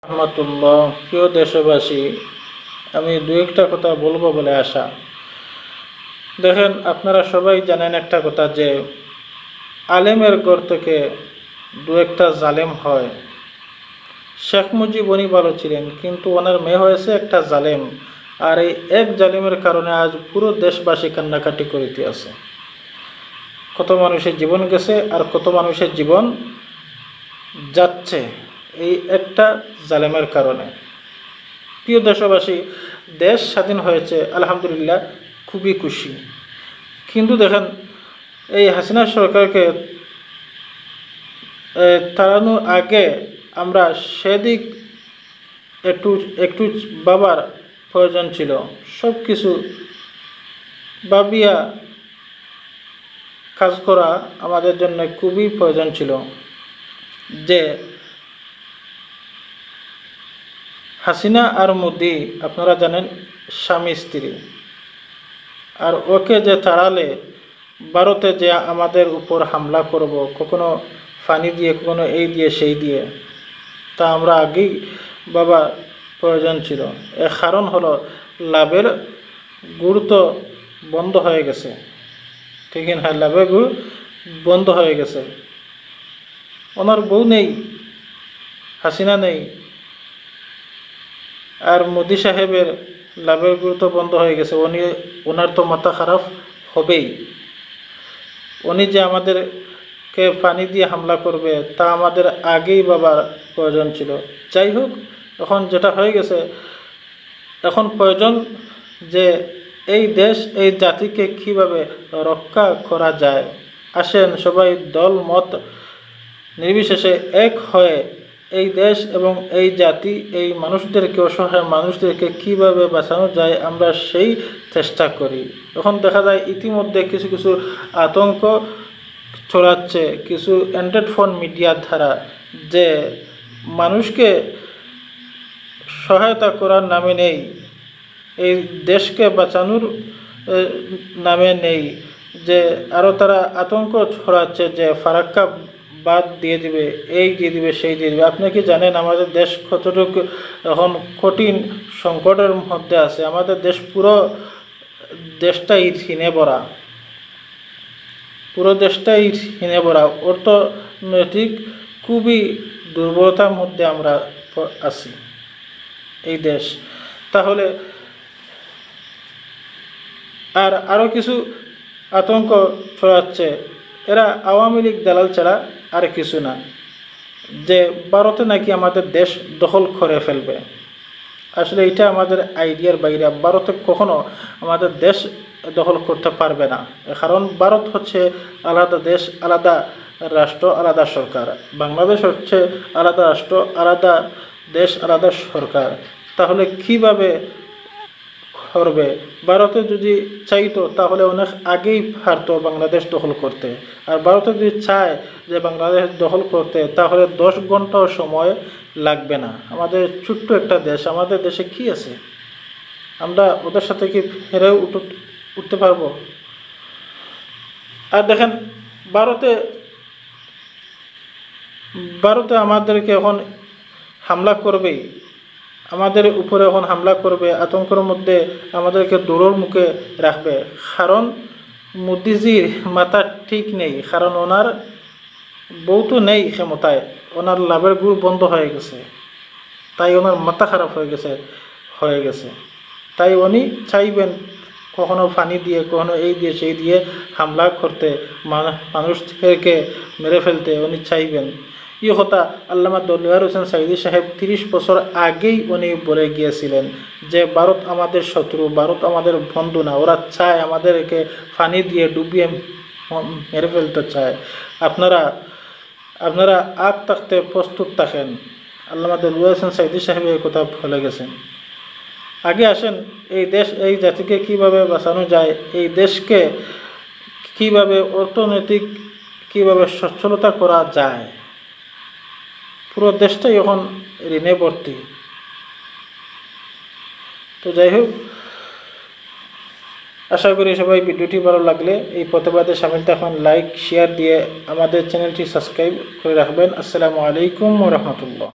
রহমতুল্লাহ। প্রিয় দেশবাসী, আমি দু একটা কথা বলবো বলে আশা। দেখেন, আপনারা সবাই জানেন একটা কথা যে আলেমের ঘর থেকে দু একটা জালেম হয়। শেখ মুজিব উনি ভালো ছিলেন, কিন্তু ওনার মেয়ে হয়েছে একটা জালেম, আর এই এক জালেমের কারণে আজ পুরো দেশবাসী কান্নাকাটি করিতে আছে। কত মানুষের জীবন গেছে আর কত মানুষের জীবন যাচ্ছে এই একটা জালেমের কারণে। প্রিয় দেশবাসী, দেশ স্বাধীন হয়েছে, আলহামদুলিল্লাহ, খুবই খুশি। কিন্তু দেখেন, এই হাসিনা সরকারকে তাড়ানোর আগে আমরা সেদিক একটু একটু ভাবার প্রয়োজন ছিল। সব কিছু ভাবিয়া কাজ করা আমাদের জন্য খুবই প্রয়োজন ছিল। যে হাসিনা আর মোদি, আপনারা জানেন, স্বামী স্ত্রী, আর ওকে যে তাড়ালে ভারতে যে আমাদের উপর হামলা করব, কখনো ফানি দিয়ে, কখনো এই দিয়ে সেই দিয়ে, তা আমরা আগেই বাবা প্রয়োজন ছিল। এর কারণ হলো লাভের গুড় তো বন্ধ হয়ে গেছে, ঠিক না? লাভের গুড় বন্ধ হয়ে গেছে। ওনার বউ নেই, হাসিনা নেই, আর মোদি সাহেবের লাভের গুরুত্ব বন্ধ হয়ে গেছে। ওনার তো মাথা খারাপ হবেই। উনি যে আমাদেরকে পানি দিয়ে হামলা করবে তা আমাদের আগেই ভাবার প্রয়োজন ছিল। যাই হোক, এখন যেটা হয়ে গেছে, এখন প্রয়োজন যে এই দেশ, এই জাতিকে কিভাবে রক্ষা করা যায়। আসেন সবাই দল মত নির্বিশেষে এক হয়ে এই দেশ এবং এই জাতি, এই মানুষদেরকে, অসহায় মানুষদেরকে কিভাবে বাঁচানো যায়, আমরা সেই চেষ্টা করি। এখন দেখা যায় ইতিমধ্যে কিছু কিছু আতঙ্ক ছড়াচ্ছে কিছু অ্যান্ড্রয়েড ফোন মিডিয়ার দ্বারা, যে মানুষকে সহায়তা করার নামে নেই, এই দেশকে বাঁচানোর নামে নেই, যে আরও তারা আতঙ্ক ছড়াচ্ছে যে ফারাক্কা বাদ দিয়ে দিবে, এই দিয়ে দিবে, সেই দিয়ে দিবে। আপনি কি জানেন আমাদের দেশ কতটুকু এখন কঠিন সংকটের মধ্যে আছে? আমাদের দেশ, পুরো দেশটাই ঋণে ভরা, পুরো দেশটাই ঋণে ভরা। অর্থনৈতিক খুবই দুর্বলতার মধ্যে আমরা আছি এই দেশ। তাহলে আরও কিছু আতঙ্ক ছড়াচ্ছে, এরা আওয়ামী লীগ দালাল ছাড়া আর কিছু না, যে ভারতে নাকি আমাদের দেশ দখল করে ফেলবে। আসলে এটা আমাদের আইডিয়ার বাইরে। ভারতে কখনো আমাদের দেশ দখল করতে পারবে না, কারণ ভারত হচ্ছে আলাদা দেশ, আলাদা রাষ্ট্র, আলাদা সরকার। বাংলাদেশ হচ্ছে আলাদা রাষ্ট্র, আলাদা দেশ, আলাদা সরকার। তাহলে কিভাবে করবে? ভারতে যদি চাইতো তাহলে অনেক আগেই পারতো বাংলাদেশ দখল করতে। আর ভারতে যদি চায় যে বাংলাদেশ দখল করতে, তাহলে 10 ঘন্টাও সময় লাগবে না। আমাদের ছোট্ট একটা দেশ, আমাদের দেশে কি আছে? আমরা ওদের সাথে কি হেরে উঠতে পারবো? আর দেখেন, ভারতে আমাদেরকে এখন হামলা করবেই, আমাদের উপরে এখন হামলা করবে, আতঙ্কের মধ্যে আমাদেরকে দৌড়ের মুখে রাখবে। কারণ মোদিজির মাথা ঠিক নেই, কারণ ওনার বউ তো নেই ক্ষমতায়, ওনার লাভের গুড় বন্ধ হয়ে গেছে, তাই ওনার মাথা খারাপ হয়ে গেছে। তাই উনি চাইবেন কখনো পানি দিয়ে, কখনো এই দিয়ে সেই দিয়ে হামলা করতে, মানুষদেরকে মেরে ফেলতে উনি চাইবেন। এই কথা আল্লামা দেলোয়ার হোসেন সাঈদী সাহেব 30 বছর আগেই উনি বলে গিয়েছিলেন যে ভারত আমাদের শত্রু, ভারত আমাদের বন্ধু না, ওরা চায় আমাদেরকে পানি দিয়ে ডুবিয়ে মেরে ফেলতে চায়। আপনারা আগ থাকতে প্রস্তুত থাকেন। আল্লামা দেলোয়ার হোসেন সাঈদী সাহেব এই কথা বলে গেছেন। আগে আসেন এই দেশ, এই জাতিকে কিভাবে বাঁচানো যায়, এই দেশকে কিভাবে অর্থনৈতিক কিভাবে সচ্ছলতা করা যায়। পুরো দেশটাই এখন ঋণে ভর্তি। তো যাই হোক, আশা করি সবাই ভিডিওটি ভালো লাগলে এই প্রতিবাদে সামিল থাকুন, লাইক শেয়ার দিয়ে আমাদের চ্যানেলটি সাবস্ক্রাইব করে রাখবেন। আসসালামু আলাইকুম ওয়া রাহমাতুল্লাহ।